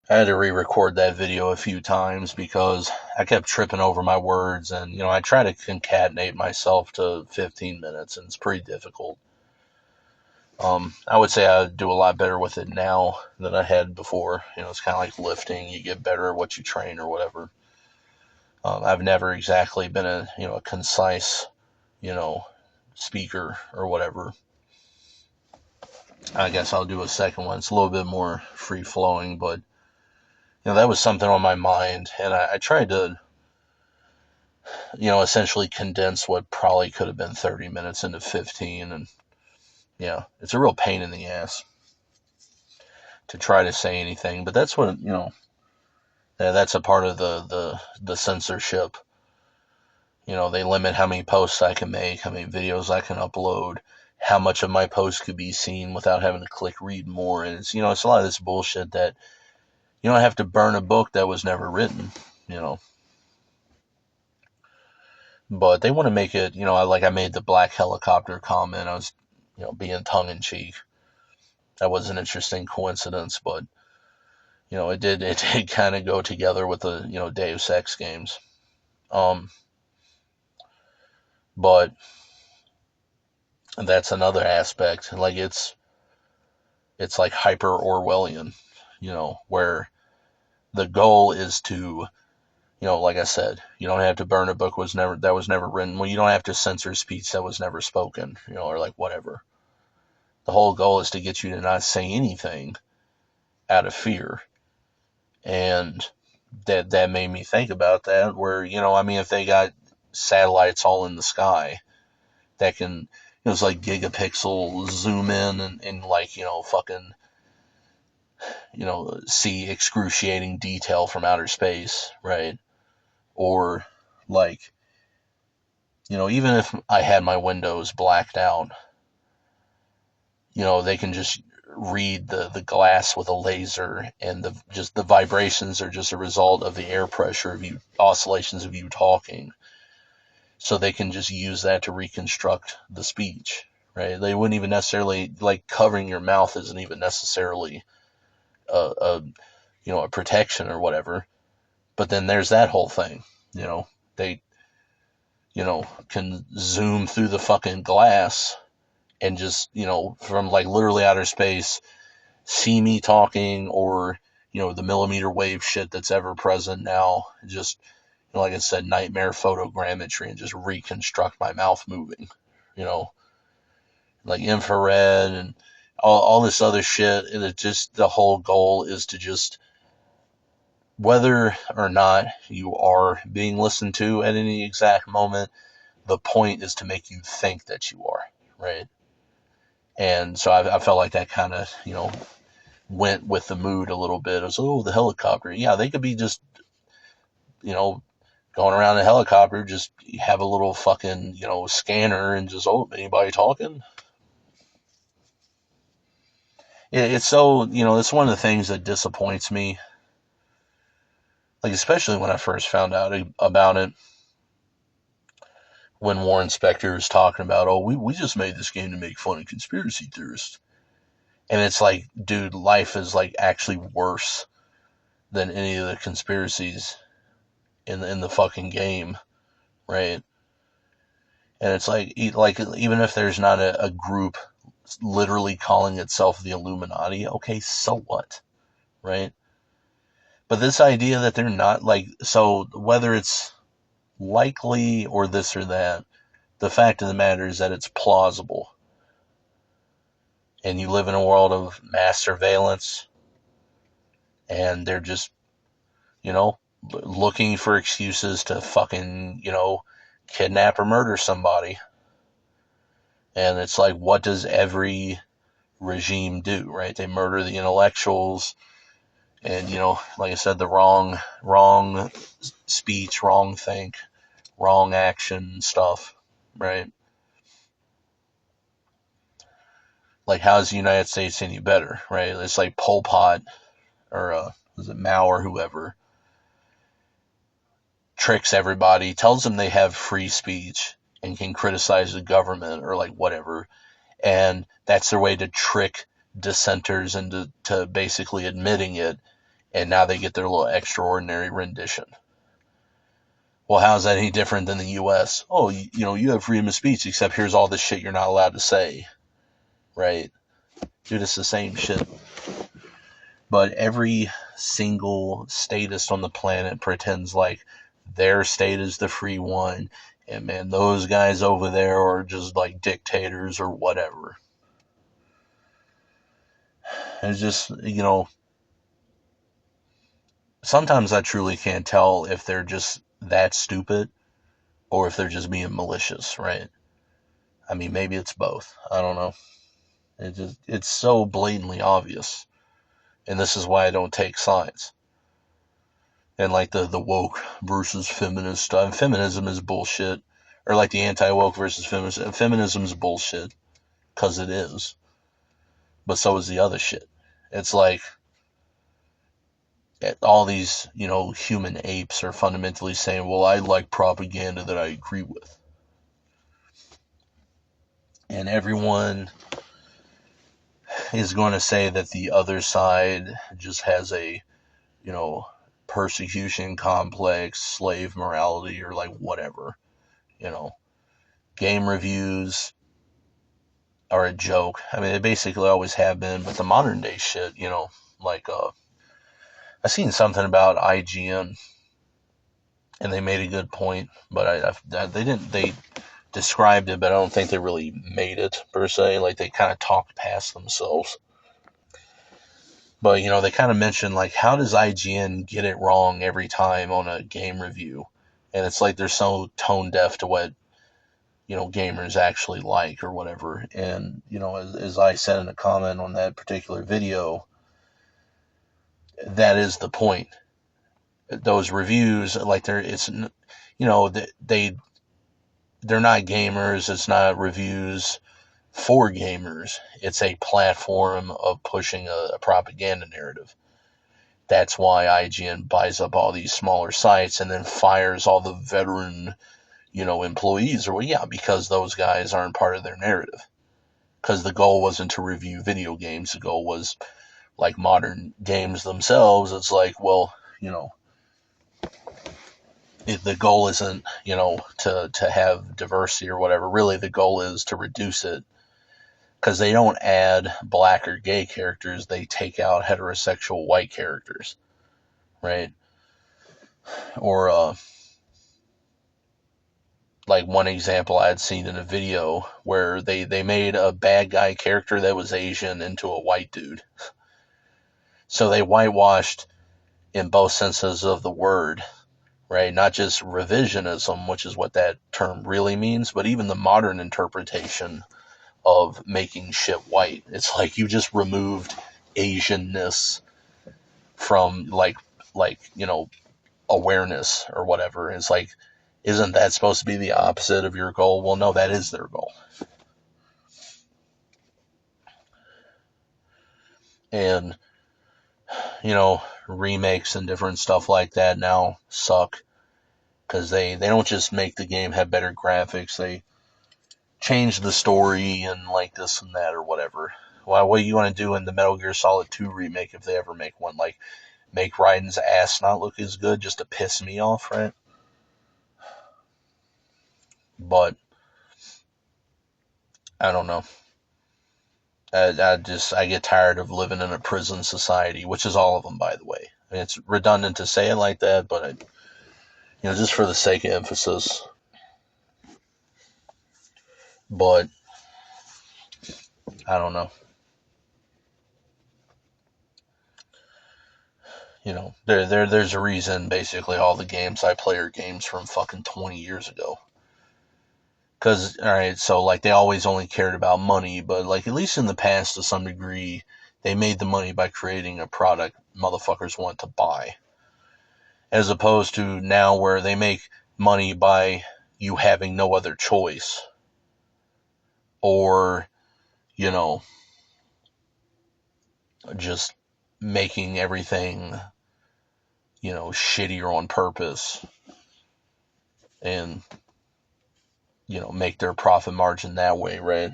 I had to re-record that video a few times because I kept tripping over my words, and I try to concatenate myself to 15 minutes, and it's pretty difficult. I would say I do a lot better with it now than I had before. It's kind of like lifting; you get better at what you train or whatever. I've never exactly been a concise, you know, speaker or whatever. I guess I'll do a second one. It's a little bit more free flowing, but that was something on my mind, and I tried to essentially condense what probably could have been 30 minutes into 15. And yeah, it's a real pain in the ass to try to say anything. But that's what, that's a part of the censorship. They limit how many posts I can make, how many videos I can upload, how much of my post could be seen without having to click read more. And it's a lot of this bullshit that you don't have to burn a book that was never written, you know. But they want to make it, like I made the black helicopter comment. I was, being tongue in cheek. That was an interesting coincidence, but it did kind of go together with the Deus Ex games. Um, but that's another aspect. Like it's like hyper Orwellian, where the goal is to like I said, you don't have to burn a book that was never written. Well, you don't have to censor speech that was never spoken, or like whatever. The whole goal is to get you to not say anything out of fear. And that made me think about that, where, I mean, if they got satellites all in the sky that can, it's like gigapixel zoom in and like, fucking, see excruciating detail from outer space, right? Or like, even if I had my windows blacked out, they can just read the glass with a laser, and the vibrations are just a result of the air pressure of you, oscillations of you talking. So they can just use that to reconstruct the speech, right? They wouldn't even necessarily, like, covering your mouth isn't even necessarily a a protection or whatever. But then there's that whole thing, they can zoom through the fucking glass and just, from like literally outer space, see me talking, or, the millimeter wave shit that's ever present now. Just, like I said, nightmare photogrammetry, and just reconstruct my mouth moving, you know, like infrared and all this other shit. And it just, the whole goal is to just, whether or not you are being listened to at any exact moment, the point is to make you think that you are, right? And so I felt like that kind of, went with the mood a little bit. It was, oh, the helicopter. Yeah, they could be just, you know, going around in a helicopter, just have a little fucking, scanner and just, oh, anybody talking? It's so, it's one of the things that disappoints me. Like, especially when I first found out about it, when Warren Spector was talking about, oh, we just made this game to make fun of conspiracy theorists. And it's like, dude, life is like actually worse than any of the conspiracies in the fucking game, right? And it's like even if there's not a group literally calling itself the Illuminati, okay, so what, right? But this idea that they're not, like, so whether it's likely or this or that, the fact of the matter is that it's plausible. And you live in a world of mass surveillance, and they're just, you know, looking for excuses to fucking, kidnap or murder somebody. And it's like, what does every regime do, right? They murder the intellectuals, and, like I said, the wrong speech, wrong think, wrong action stuff, right? Like, how is the United States any better, right? It's like Pol Pot, or is it Mao or whoever, tricks everybody, tells them they have free speech and can criticize the government or like whatever, and that's their way to trick dissenters into basically admitting it, and now they get their little extraordinary rendition. Well, how's that any different than the U.S.? Oh, you have freedom of speech, except here's all this shit you're not allowed to say, right? Dude, it's the same shit. But every single statist on the planet pretends like their state is the free one, and man, those guys over there are just like dictators or whatever. It's just, sometimes I truly can't tell if they're just that stupid or if they're just being malicious, right? I mean, maybe it's both. I don't know. It's so blatantly obvious, and this is why I don't take sides. And like the woke versus feminist stuff, feminism is bullshit, or like the anti-woke versus feminism is bullshit because it is, but so is the other shit. It's like all these human apes are fundamentally saying, well, I like propaganda that I agree with, and everyone is going to say that the other side just has a persecution complex, slave morality, or like whatever. you know Game reviews are a joke. I mean, they basically always have been, but the modern day shit, like I seen something about IGN, and they made a good point, but they described it, but I don't think they really made it per se. Like they kind of talked past themselves. But they kind of mentioned like, how does IGN get it wrong every time on a game review? And it's like they're so tone deaf to what gamers actually like or whatever. And as I said in a comment on that particular video, that is the point. Those reviews, like they're not gamers. It's not reviews for gamers. It's a platform of pushing a propaganda narrative. That's why IGN buys up all these smaller sites and then fires all the veteran, employees, or yeah, because those guys aren't part of their narrative. Because the goal wasn't to review video games. The goal was like modern games themselves. It's like, well, the goal isn't, to have diversity or whatever. Really, the goal is to reduce it, because they don't add black or gay characters. They take out heterosexual white characters, right? Or like one example I had seen in a video where they made a bad guy character that was Asian into a white dude. So they whitewashed in both senses of the word, right? Not just revisionism, which is what that term really means, but even the modern interpretation of making shit white. It's like you just removed Asianness from awareness or whatever. It's like, isn't that supposed to be the opposite of your goal? Well, no, that is their goal. And remakes and different stuff like that now suck, because they don't just make the game have better graphics. They change the story and like this and that or whatever. Well, what do you want to do in the Metal Gear Solid 2 remake, if they ever make one? Like, make Raiden's ass not look as good just to piss me off, right? But I don't know. I get tired of living in a prison society, which is all of them, by the way. I mean, it's redundant to say it like that, but just for the sake of emphasis. But I don't know. There's a reason basically all the games I play are games from fucking 20 years ago. Because, alright, so like they always only cared about money, but like at least in the past to some degree, they made the money by creating a product motherfuckers want to buy. As opposed to now where they make money by you having no other choice. Or, you know, just making everything, shittier on purpose. And, make their profit margin that way, right?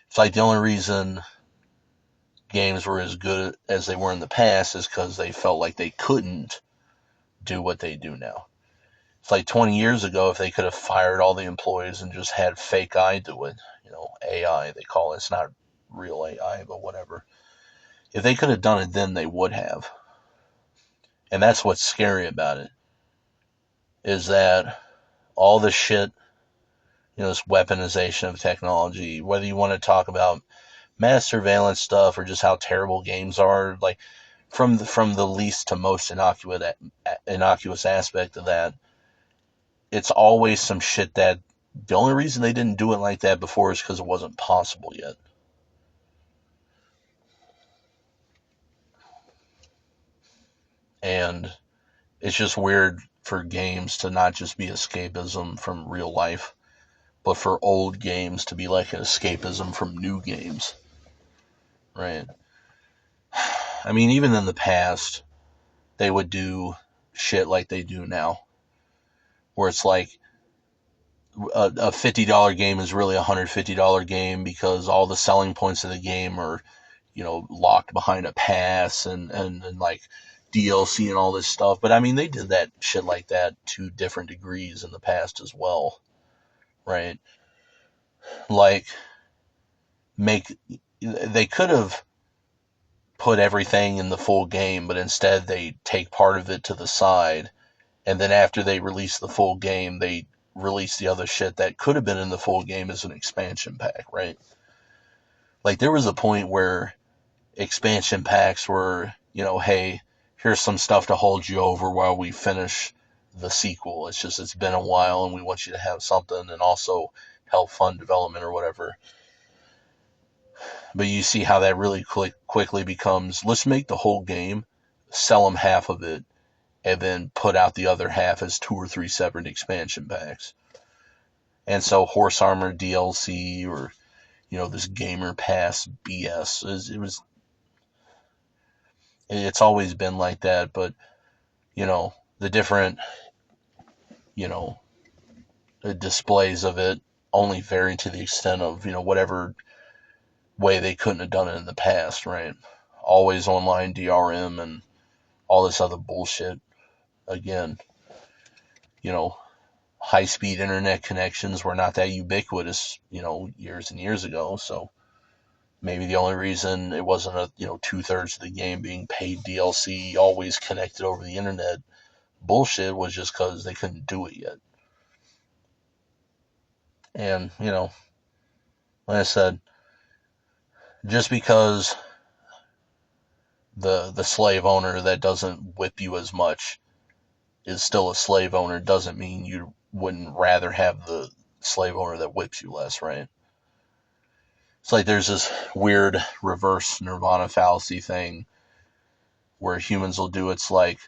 It's like the only reason games were as good as they were in the past is because they felt like they couldn't do what they do now. It's like 20 years ago, if they could have fired all the employees and just had fake AI do it, AI, they call it. It's not real AI, but whatever. If they could have done it then, they would have. And that's what's scary about it, is that all this shit, this weaponization of technology, whether you want to talk about mass surveillance stuff or just how terrible games are, like from the least to most innocuous aspect of that, it's always some shit that the only reason they didn't do it like that before is because it wasn't possible yet. And it's just weird for games to not just be escapism from real life, but for old games to be like an escapism from new games, right? I mean, even in the past, they would do shit like they do now, where it's like a $50 game is really a $150 game because all the selling points of the game are, locked behind a pass and like DLC and all this stuff. But I mean, they did that shit like that to different degrees in the past as well, right? Like, they could have put everything in the full game, but instead they take part of it to the side, and then after they release the full game, they release the other shit that could have been in the full game as an expansion pack, right? Like, there was a point where expansion packs were, hey, here's some stuff to hold you over while we finish the sequel. It's been a while and we want you to have something and also help fund development or whatever. But you see how that really quickly becomes, let's make the whole game, sell them half of it, and then put out the other half as 2 or 3 separate expansion packs. And so Horse Armor DLC or, this Gamer Pass BS, it's always been like that, but, the different, the displays of it only vary to the extent of, whatever way they couldn't have done it in the past, right? Always online DRM and all this other bullshit. Again, high-speed internet connections were not that ubiquitous, years and years ago, so maybe the only reason it wasn't a, 2/3 of the game being paid DLC, always connected over the internet bullshit, was just because they couldn't do it yet. And, like I said, just because the slave owner that doesn't whip you as much is still a slave owner doesn't mean you wouldn't rather have the slave owner that whips you less, right? It's like there's this weird reverse nirvana fallacy thing where humans will do. It's like,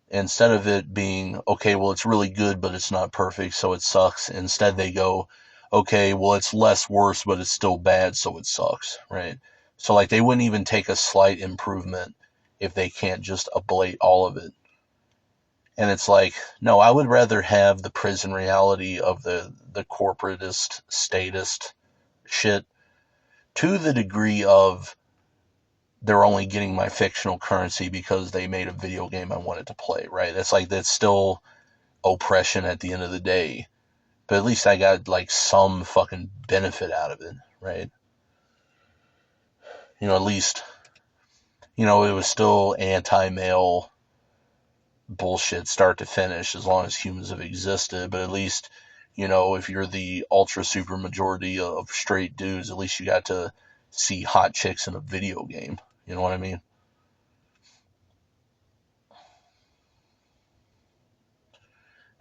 instead of it being, okay, well, it's really good, but it's not perfect, so it sucks. Instead, they go, okay, well, it's less worse, but it's still bad, so it sucks, right? So, like, they wouldn't even take a slight improvement if they can't just ablate all of it. And it's like, no, I would rather have the prison reality of the corporatist, statist shit to the degree of they're only getting my fictional currency because they made a video game I wanted to play, right? That's still oppression at the end of the day. But at least I got like some fucking benefit out of it, right? At least, it was still anti-male bullshit start to finish as long as humans have existed. But at least, if you're the ultra super majority of straight dudes, at least you got to see hot chicks in a video game. You know what I mean?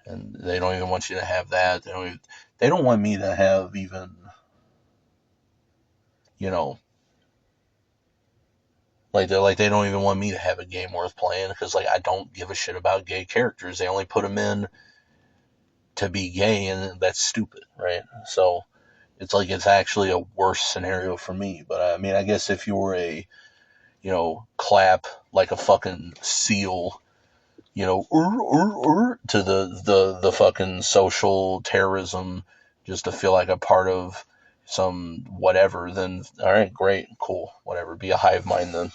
And they don't even want you to have that. They don't want me to have even, you know, they don't even want me to have a game worth playing because like I don't give a shit about gay characters. They only put them in to be gay, and that's stupid, right? So it's like it's actually a worse scenario for me. But I mean, I guess if you were a, clap like a fucking seal, to the fucking social terrorism just to feel like a part of some whatever, then all right, great, cool, whatever. Be a hive mind then.